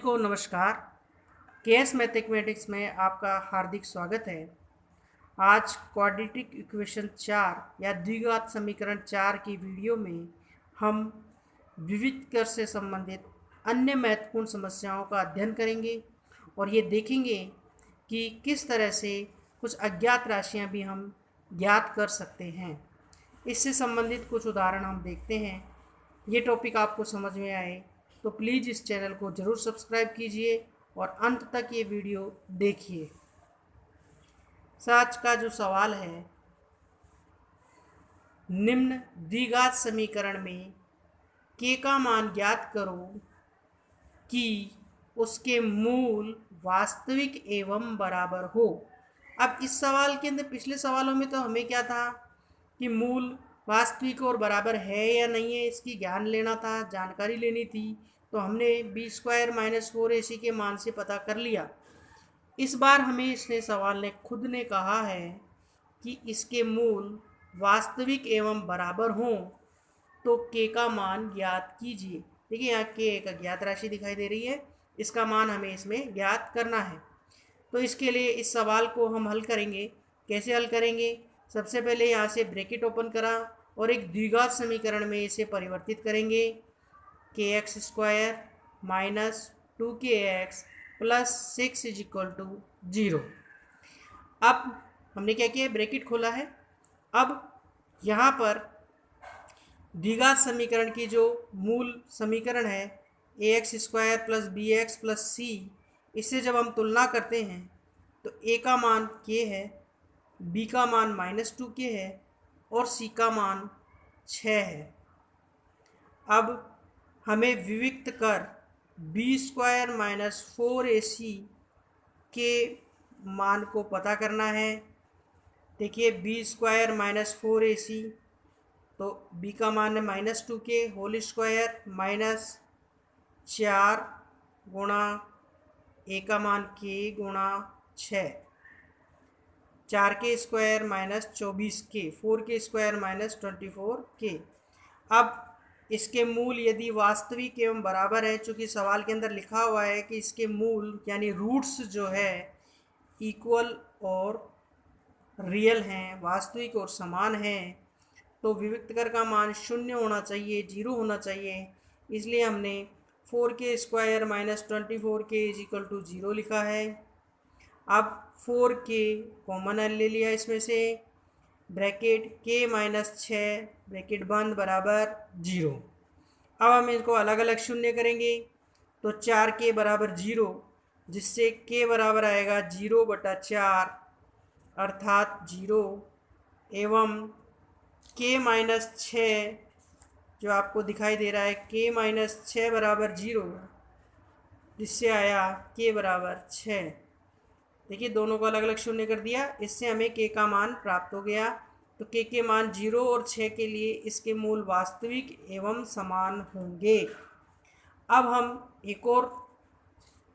को नमस्कार। KS mathematics में आपका हार्दिक स्वागत है। आज क्वाड्रेटिक इक्वेशन 4 या द्विघात समीकरण 4 की वीडियो में हम विविध कर से संबंधित अन्य महत्वपूर्ण समस्याओं का अध्ययन करेंगे और ये देखेंगे कि किस तरह से कुछ अज्ञात राशियां भी हम ज्ञात कर सकते हैं। इससे संबंधित कुछ उदाहरण हम देखते हैं। ये टॉपिक आपको समझ में आए तो प्लीज़ इस चैनल को ज़रूर सब्सक्राइब कीजिए और अंत तक ये वीडियो देखिए। आज का जो सवाल है, निम्न द्विघात समीकरण में k का मान ज्ञात करो कि उसके मूल वास्तविक एवं बराबर हो। अब इस सवाल के अंदर पिछले सवालों में तो हमें क्या था कि मूल वास्तविक और बराबर है या नहीं है इसकी ज्ञान लेना था, जानकारी लेनी थी। तो हमने b² - 4ac के मान से पता कर लिया। इस बार हमें इसने सवाल ने खुद ने कहा है कि इसके मूल वास्तविक एवं बराबर हों तो k का मान ज्ञात कीजिए। देखिए यहाँ k एक अज्ञात राशि दिखाई दे रही है, इसका मान हमें इसमें ज्ञात करना है। तो इसके लिए इस सवाल को हम हल करेंगे। कैसे हल करेंगे? सबसे पहले यहाँ से ब्रैकेट ओपन करा और एक द्विघात समीकरण में इसे परिवर्तित करेंगे। kx² - 2kx + 6 = 0। अब हमने क्या किया, ब्रैकेट खोला है। अब यहाँ पर द्विघात समीकरण की जो मूल समीकरण है ax² + bx + c, इससे जब हम तुलना करते हैं तो a का मान k है, b का मान -2k है और c का मान 6 है। अब हमें विविक्त कर b² - 4ac के मान को पता करना है। देखिए b² - 4ac, तो b का मान है -2k होल स्क्वायर माइनस 4 गुणा a का मान k गुणा 6, 4k² - 24k, 4k² - 24k। अब इसके मूल यदि वास्तविक एवं बराबर है, चूँकि सवाल के अंदर लिखा हुआ है कि इसके मूल यानी रूट्स जो है इक्वल और रियल हैं, वास्तविक और समान हैं, तो विविक्त कर का मान 0 होना चाहिए, 0 होना चाहिए। इसलिए हमने 4k² - 24k = 0 लिखा है। अब 4k कॉमन ले लिया इसमें से, ब्रैकेट k - 6 ब्रैकेट बंद बराबर 0। अब हम इनको अलग अलग शून्य करेंगे तो 4k = 0, जिससे k बराबर आएगा 0/4 अर्थात 0 एवं k - 6 जो आपको दिखाई दे रहा है k - 6 = 0, जिससे आया k = 6। देखिए दोनों को अलग अलग शून्य कर दिया, इससे हमें k का मान प्राप्त हो गया। तो k के मान 0 और 6 के लिए इसके मूल वास्तविक एवं समान होंगे। अब हम एक और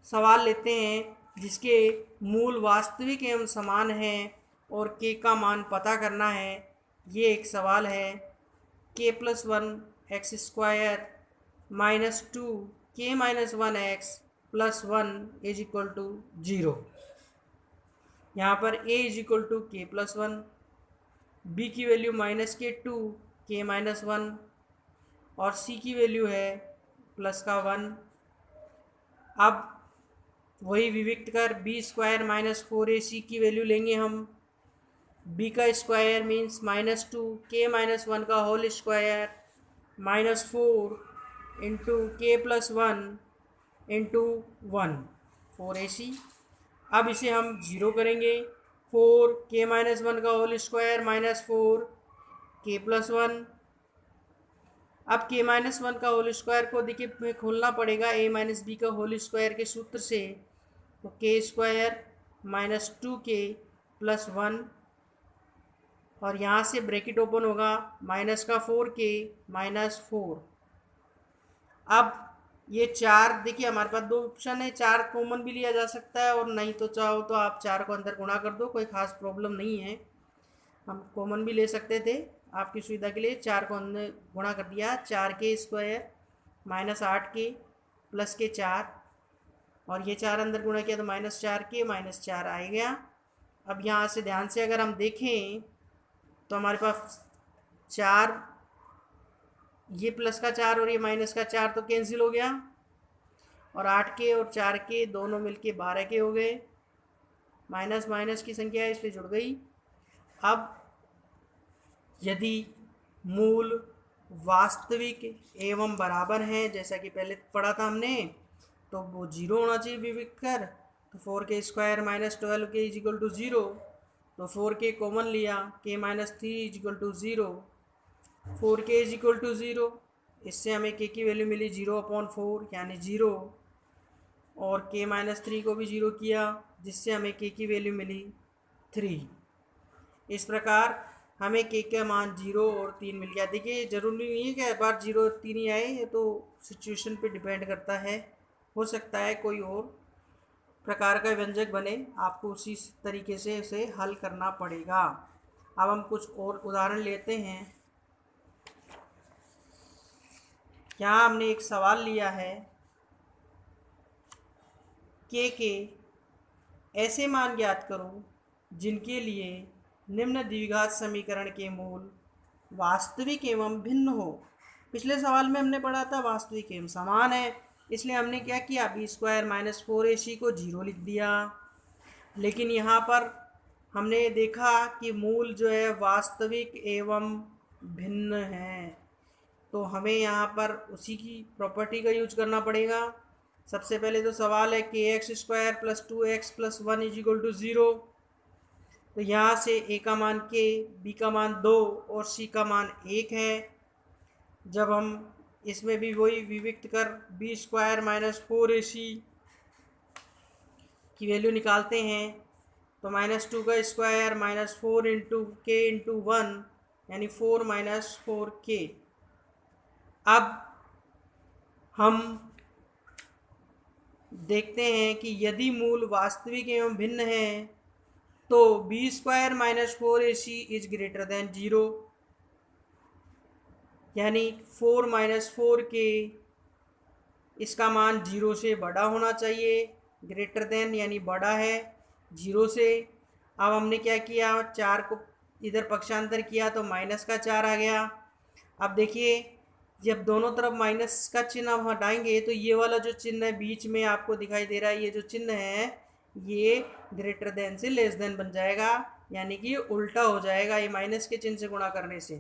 सवाल लेते हैं जिसके मूल वास्तविक एवं समान हैं और k का मान पता करना है। ये एक सवाल है k + 1 x² - 2k - 1x + 1 = 0। यहाँ पर a = k + 1, b की वैल्यू -k2 k - 1 और c की वैल्यू है +1। अब वही विविक्त कर b² - 4ac की वैल्यू लेंगे हम। b का स्क्वायर मीन्स -2 k - 1 का whole square -4 into k + 1 into 1 4ac। अब इसे हम 0 करेंगे। 4k - 1 का होल स्क्वायर -4 k + 1। अब k - 1 का होल स्क्वायर को देखिए खोलना पड़ेगा a - b का होल स्क्वायर के सूत्र से, तो k² - 2k + 1 और यहाँ से ब्रैकेट ओपन होगा -4k - 4। अब ये 4, देखिए हमारे पास दो ऑप्शन है, 4 कॉमन भी लिया जा सकता है और नहीं तो चाहो तो आप 4 को अंदर गुणा कर दो, कोई ख़ास प्रॉब्लम नहीं है। हम कॉमन भी ले सकते थे, आपकी सुविधा के लिए 4 को अंदर गुणा कर दिया। 4k² - 8k + के 4 और ये 4 अंदर गुणा किया तो -4 आ गया। अब यहाँ से ध्यान से अगर हम देखें तो हमारे पास 4, ये प्लस का 4 और ये माइनस का 4 तो कैंसिल हो गया, और 8 के और 4 के दोनों मिलके 12 के हो गए। माइनस माइनस की संख्या है इसलिए जुड़ गई। अब यदि मूल वास्तविक एवं बराबर हैं, जैसा कि पहले पढ़ा था हमने, तो वो 0 होना चाहिए विविक्त कर। तो 4k² - 12k = 0, तो 4k कॉमन लिया, k - 3 = 0, 4k = 0। इससे हमें k की वैल्यू मिली 0/4 यानी 0, और k - 3 को भी 0 किया जिससे हमें k की वैल्यू मिली 3। इस प्रकार हमें k का मान 0 और 3 मिल गया। देखिए ज़रूरी नहीं है कि हर बार 0 और 3 ही आए, ये तो सिचुएशन पे डिपेंड करता है। हो सकता है कोई और प्रकार का व्यंजक बने, आपको उसी तरीके से इसे हल करना पड़ेगा। अब हम कुछ और उदाहरण लेते हैं। यहाँ हमने एक सवाल लिया है, के ऐसे मान ज्ञात करो जिनके लिए निम्न द्विघात समीकरण के मूल वास्तविक एवं भिन्न हो। पिछले सवाल में हमने पढ़ा था वास्तविक एवं समान है, इसलिए हमने क्या किया, b² - 4ac को 0 लिख दिया। लेकिन यहाँ पर हमने देखा कि मूल जो है वास्तविक एवं भिन्न है, तो हमें यहाँ पर उसी की प्रॉपर्टी का यूज करना पड़ेगा। सबसे पहले तो सवाल है kx² + 2x + 1 = 0। तो यहाँ से a का मान k, b का मान 2 और c का मान 1 है। जब हम इसमें भी वही विविक्त कर b² - 4ac की वैल्यू निकालते हैं तो -2 का स्क्वायर -4 × k × 1 यानी 4 - 4k। अब हम देखते हैं कि यदि मूल वास्तविक एवं भिन्न है तो b² - 4ac > 0, यानी 4 - 4k इसका मान 0 से बड़ा होना चाहिए, ग्रेटर देन यानी बड़ा है 0 से। अब हमने क्या किया, 4 को इधर पक्षांतर किया तो -4 आ गया। अब देखिए जब दोनों तरफ माइनस का चिन्ह हम हटाएंगे तो ये वाला जो चिन्ह है बीच में आपको दिखाई दे रहा है, ये जो चिन्ह है ये ग्रेटर देन से लेस देन बन जाएगा, यानी कि ये उल्टा हो जाएगा ये माइनस के चिन्ह से गुणा करने से।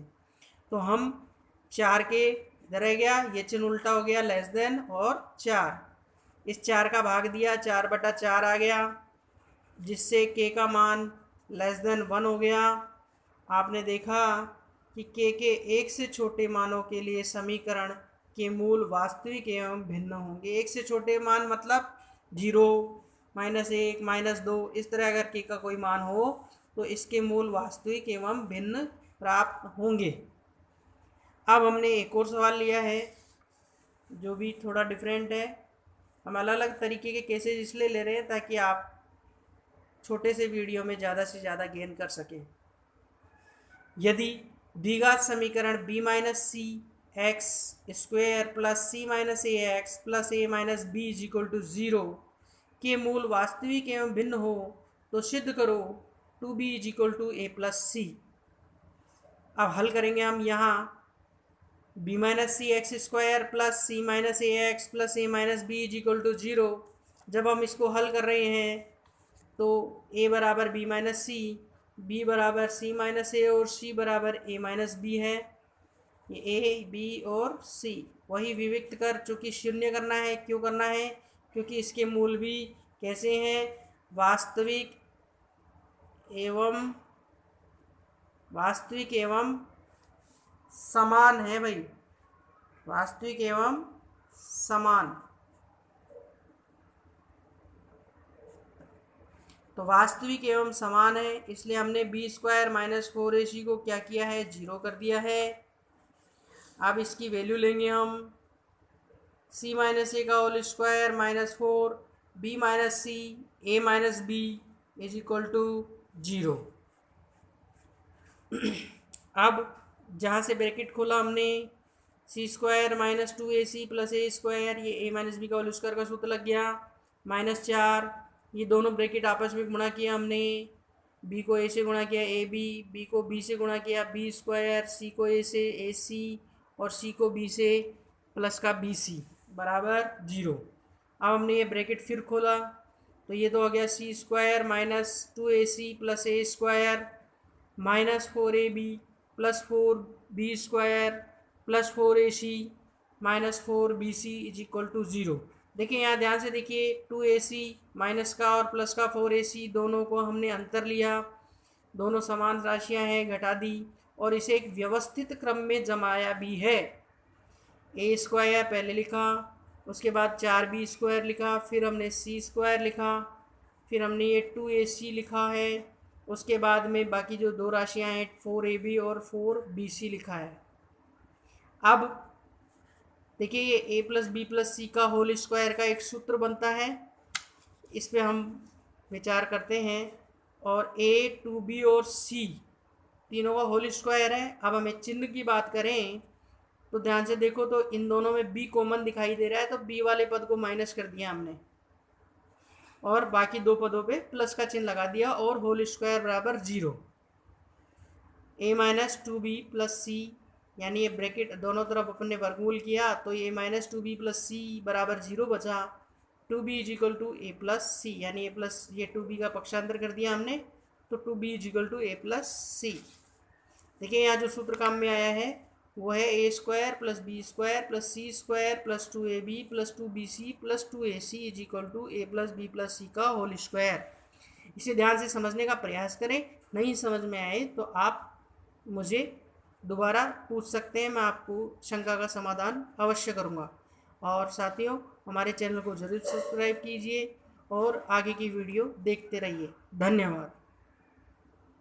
तो हम 4 के इधर रह गया, ये चिन्ह उल्टा हो गया, लेस देन और 4, इस 4 का भाग दिया, 4/4 आ गया, जिससे k का मान लेस देन 1 हो गया। आपने देखा कि k के 1 से छोटे मानों के लिए समीकरण के मूल वास्तविक एवं भिन्न होंगे। 1 से छोटे मान मतलब 0, -1, -2, इस तरह अगर k का कोई मान हो तो इसके मूल वास्तविक एवं भिन्न प्राप्त होंगे। अब हमने एक और सवाल लिया है जो भी थोड़ा डिफरेंट है। हम अलग अलग तरीके के केसेस इसलिए ले रहे हैं ताकि आप छोटे से वीडियो में ज़्यादा से ज़्यादा गेन कर सकें। यदि द्विघात समीकरण b - cx² + c - ax + a - b = 0 के मूल वास्तविक एवं भिन्न हो तो सिद्ध करो 2b = a + c। अब हल करेंगे हम यहाँ b - cx² + c - ax + a - b = 0। जब हम इसको हल कर रहे हैं तो a बराबर b - c, b बराबर c - a और c बराबर a - b है। ये a, b और c वही विविक्त कर चूँकि शून्य करना है। क्यों करना है? क्योंकि इसके मूल भी कैसे हैं, वास्तविक एवं समान है भाई, वास्तविक एवं समान। तो वास्तविक एवं समान है, इसलिए हमने b² - 4ac को क्या किया है, 0 कर दिया है। अब इसकी वैल्यू लेंगे हम c - a का whole square -4 b - c a - b = 0। अब जहाँ से ब्रैकेट खोला हमने c² - 2ac + a², ये a - b का होल स्क्वायर का सूत्र लग गया। -4, ये दोनों ब्रैकेट आपस में गुणा किया हमने, बी को ए से गुणा किया ए बी, बी को बी से गुणा किया बी स्क्वायर, सी को ए से ए सी, और सी को बी से प्लस का बी सी बराबर 0। अब हमने ये ब्रैकेट फिर खोला तो ये तो हो गया C square -2ac plus A square -4ab plus 4b square plus 4ac -4bc is equal to 0। देखिए यहाँ ध्यान से देखिए, 2ac माइनस का और प्लस का 4ac दोनों को हमने अंतर लिया, दोनों समान राशियाँ हैं, घटा दी और इसे एक व्यवस्थित क्रम में जमाया भी है। ए स्क्वायर पहले लिखा, उसके बाद 4b स्क्वायर लिखा, फिर हमने c स्क्वायर लिखा, फिर हमने ये 2ac लिखा है, उसके बाद में बाकी जो दो राशियां हैं 4ab और 4bc लिखा है। अब देखिए ये a plus B plus C का होल स्क्वायर का एक सूत्र बनता है, इस पे हम विचार करते हैं। और a 2b और c तीनों का होल स्क्वायर है। अब हमें चिन्ह की बात करें तो ध्यान से देखो तो इन दोनों में b कॉमन दिखाई दे रहा है, तो b वाले पद को माइनस कर दिया हमने और बाकी दो पदों पे प्लस का चिन्ह लगा दिया और होल स्क्वायर बराबर 0। a minus 2b plus C, यानी ये ब्रैकेट दोनों तरफ अपन ने वर्गमूल किया तो ये माइनस 2b प्लस सी बराबर 0 बचा। 2b is equal to A plus C, यानी ए प्लस ये 2b का पक्षांतर कर दिया हमने तो 2b is equal to A plus C. देखिए यहाँ जो सूत्र काम में आया है वो है A square plus B square plus C square plus 2ab plus 2bc plus 2ac is equal to A plus B plus C का होल स्क्वायर। इसे ध्यान से समझने का प्रयास करें, नहीं समझ में आए तो आप मुझे दोबारा पूछ सकते हैं, मैं आपको शंका का समाधान अवश्य करूँगा। और साथियों हमारे चैनल को ज़रूर सब्सक्राइब कीजिए और आगे की वीडियो देखते रहिए। धन्यवाद।